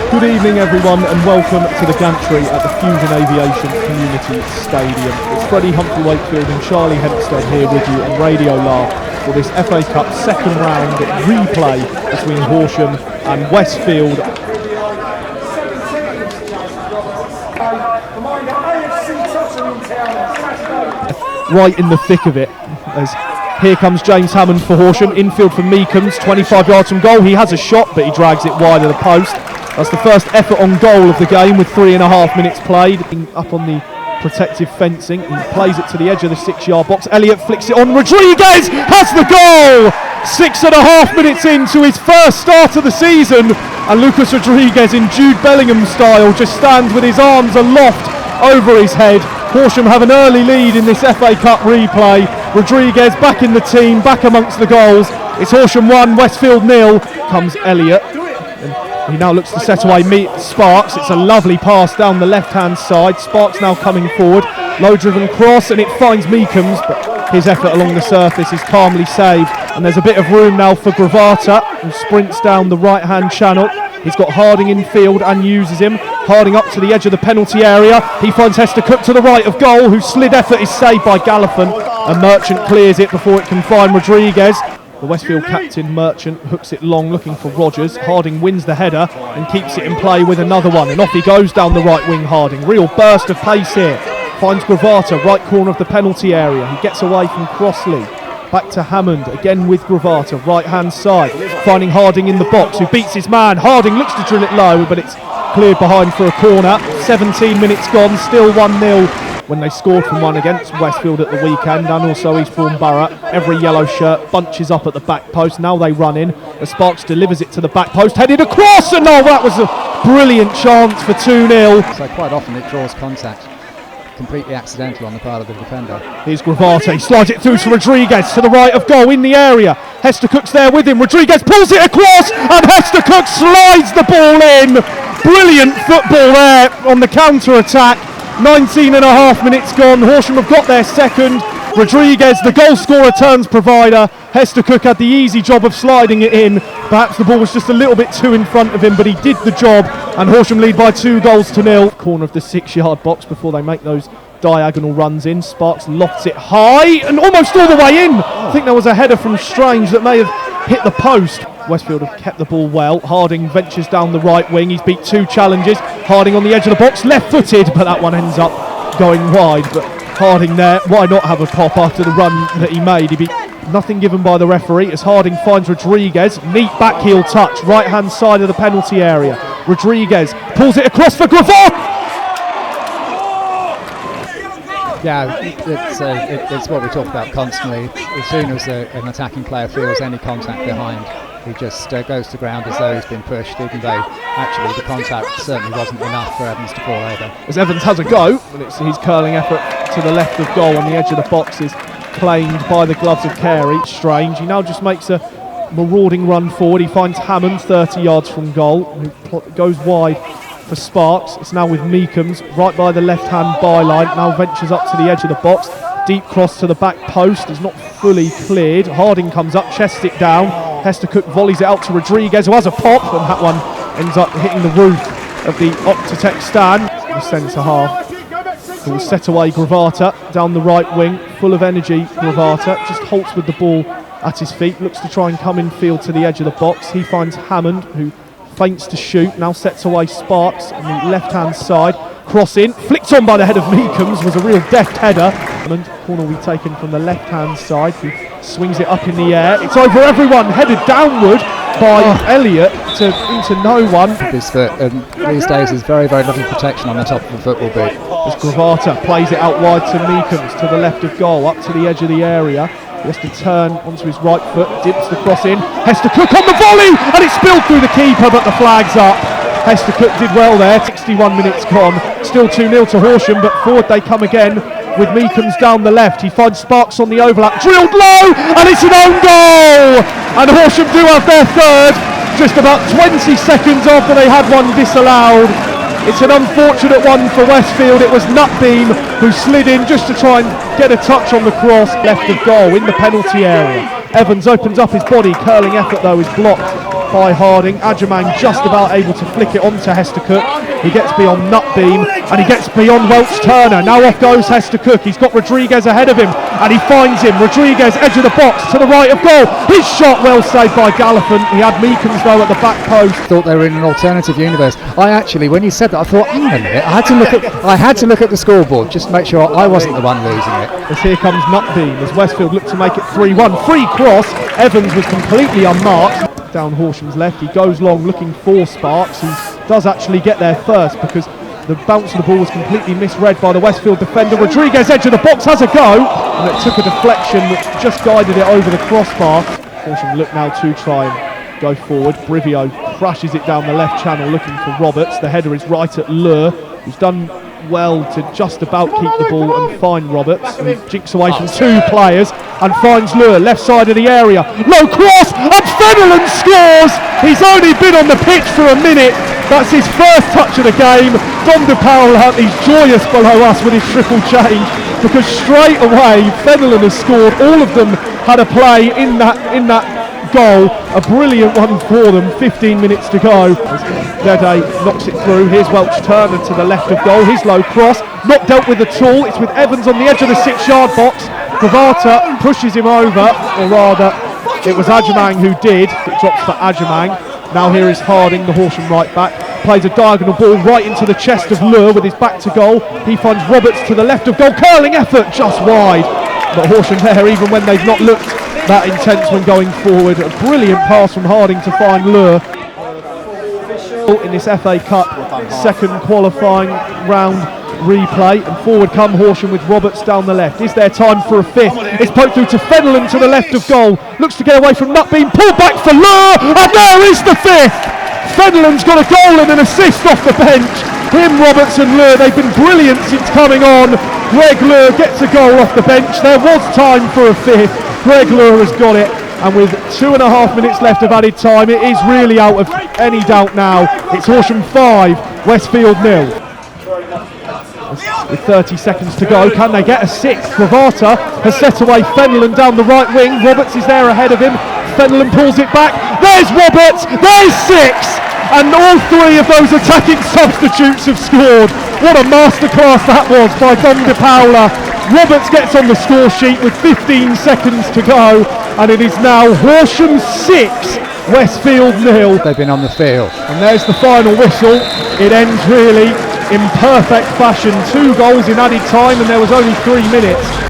Good evening everyone and welcome to the gantry at the Fusion Aviation Community Stadium. It's Freddie Humphrey Wakefield and Charlie Hempstead here with you on Radio Live for this FA Cup second round replay between Horsham and Westfield. Right in the thick of it, as here comes James Hammond for Horsham, infield for Meekums, 25 yards from goal. He has a shot but he drags it wide of the post. That's the first effort on goal of the game with 3.5 minutes played. Up on the protective fencing, he plays it to the edge of the 6-yard box. Elliott flicks it on, Rodriguez has the goal! 6.5 minutes into his first start of the season, and Lucas Rodriguez in Jude Bellingham style just stands with his arms aloft over his head. Horsham have an early lead in this FA Cup replay. Rodriguez back in the team, back amongst the goals. It's Horsham 1, Westfield 0. Comes Elliott. And he now looks to set away Sparks. It's a lovely pass down the left-hand side. Sparks now coming forward. Low-driven cross, and it finds Meekums, but his effort along the surface is calmly saved. And there's a bit of room now for Gravata, who sprints down the right-hand channel. He's got Harding in field and uses him. Harding up to the edge of the penalty area. He finds Hester Cook to the right of goal, whose slid effort is saved by Gallifan. And Merchant clears it before it can find Rodriguez. The Westfield captain, Merchant, hooks it long looking for Rogers. Harding wins the header and keeps it in play with another one. And off he goes down the right wing, Harding. Real burst of pace here. Finds Gravata, right corner of the penalty area. He gets away from Crossley. Back to Hammond, again with Gravata, right-hand side. Finding Harding in the box, who beats his man. Harding looks to drill it low, but it's cleared behind for a corner. 17 minutes gone, still 1-0 when they scored from one against Westfield at the weekend, and also Eastbourne Borough. Every yellow shirt bunches up at the back post. Now they run in. As Sparks delivers it to the back post, headed across, and that was a brilliant chance for 2-0. So quite often it draws contact. Completely accidental on the part of the defender. Here's Gravata, he slides it through to Rodriguez to the right of goal in the area. Hester Cook's there with him. Rodriguez pulls it across, and Hester Cook slides the ball in. Brilliant football there on the counter-attack. 19.5 minutes gone. Horsham have got their second. Rodriguez, the goal scorer, turns provider. Hester Cook had the easy job of sliding it in. Perhaps the ball was just a little bit too in front of him, but he did the job, and Horsham lead by 2-0. Corner of the 6-yard box before they make those diagonal runs in. Sparks lofts it high and almost all the way in. I think there was a header from Strange that may have hit the post. Westfield have kept the ball well. Harding ventures down the right wing. He's beat 2 challenges. Harding on the edge of the box, left-footed, but that one ends up going wide. But Harding there, why not have a pop after the run that he made? He beat nothing given by the referee as Harding finds Rodriguez. Neat back heel touch, right-hand side of the penalty area. Rodriguez pulls it across for Gravata. Yeah, it's what we talk about constantly. As soon as an attacking player feels any contact behind, he just goes to ground as though he's been pushed, even though actually the contact certainly wasn't enough for Evans to fall over. As Evans has a go, but it's his curling effort to the left of goal on the edge of the box is claimed by the gloves of Carey. Strange, he now just makes a marauding run forward. He finds Hammond 30 yards from goal, who goes wide for Sparks. It's now with Meekums, right by the left-hand byline, now ventures up to the edge of the box. Deep cross to the back post is not fully cleared. Harding comes up, chests it down. Hester Cook volleys it out to Rodriguez, who has a pop, and that one ends up hitting the roof of the Octatech stand. The centre half will set away Gravata down the right wing, full of energy. Gravata just halts with the ball at his feet, looks to try and come in field to the edge of the box. He finds Hammond, who feints to shoot, now sets away Sparks on the left-hand side. Cross in, flicked on by the head of Meekums, was a real deft header. And corner will be taken from the left-hand side, who swings it up in the air. It's over everyone, headed downward by Elliott into no one. Because these days there's very, very little protection on the top of the football boot. As Gravata plays it out wide to Meekums, to the left of goal, up to the edge of the area. He has to turn onto his right foot, dips the cross in. Hester Cook on the volley, and it's spilled through the keeper, but the flag's up. Hester Cook did well there. 61 minutes gone, still 2-0 to Horsham, but forward they come again with Meekums down the left. He finds Sparks on the overlap, drilled low, and it's an own goal! And Horsham do have their third, just about 20 seconds after they had one disallowed. It's an unfortunate one for Westfield. It was Nutbeam who slid in just to try and get a touch on the cross, left of goal in the penalty area. Evans opens up his body, curling effort though is blocked by Harding. Ajamang just about able to flick it onto Hester Cook. He gets beyond Nutbeam and he gets beyond Welch Turner. Now off goes Hester Cook. He's got Rodriguez ahead of him and he finds him. Rodriguez, edge of the box to the right of goal. His shot well saved by Gallifant. He had Meekins though at the back post. Thought they were in an alternative universe. I actually, when you said that, I thought, hang on a minute, I had to look at the scoreboard just to make sure I wasn't the one losing it. As here comes Nutbeam as Westfield look to make it 3-1. Free cross. Evans was completely unmarked. Down Horsham's left, he goes long looking for Sparks. He does actually get there first because the bounce of the ball was completely misread by the Westfield defender. Rodriguez, edge of the box, has a go, and it took a deflection which just guided it over the crossbar. Horsham look now to try and go forward. Brivio crashes it down the left channel looking for Roberts. The header is right at Lure, who's done well to just about keep the ball and find Roberts, and he jinks away from two players and finds Lure left side of the area. Low cross and Fenelon scores. He's only been on the pitch for a minute. That's his first touch of the game. Dom De Paula, he's joyous below us with his triple change because straight away Fenelon has scored. All of them had a play in that goal, a brilliant one for them. 15 minutes to go. Dede knocks it through. Here's Welch Turner to the left of goal. His low cross, not dealt with at all. It's with Evans on the edge of the 6-yard box. Pravata pushes him over, or rather it was Ajamang who did. It drops for Ajamang. Now here is Harding, the Horsham right back, plays a diagonal ball right into the chest of Lure with his back to goal. He finds Roberts to the left of goal. Curling effort just wide, but Horsham there, even when they've not looked that intense when going forward. A brilliant pass from Harding to find Lure. In this FA Cup second qualifying round replay, and forward come Horsham with Roberts down the left. Is there time for a fifth? It's poked through to Fenelon to the left of goal. Looks to get away from Nutbeam, pulled back for Lure, and there is the fifth. Fenelon's got a goal and an assist off the bench. Him, Roberts and Lure, they've been brilliant since coming on. Greg Lure gets a goal off the bench. There was time for a fifth. Greg Lure has got it, and with 2.5 minutes left of added time, it is really out of any doubt now. It's Horsham 5, Westfield 0. With 30 seconds to go, can they get a sixth? Pravata has set away Fenelon down the right wing. Roberts is there ahead of him. Fenelon pulls it back. There's Roberts, there's six! And all three of those attacking substitutes have scored. What a masterclass that was by Dom De Paula. Roberts gets on the score sheet with 15 seconds to go, and it is now Horsham 6, Westfield 0. They've been on the field. And there's the final whistle. It ends really in perfect fashion. 2 goals in added time, and there was only 3 minutes.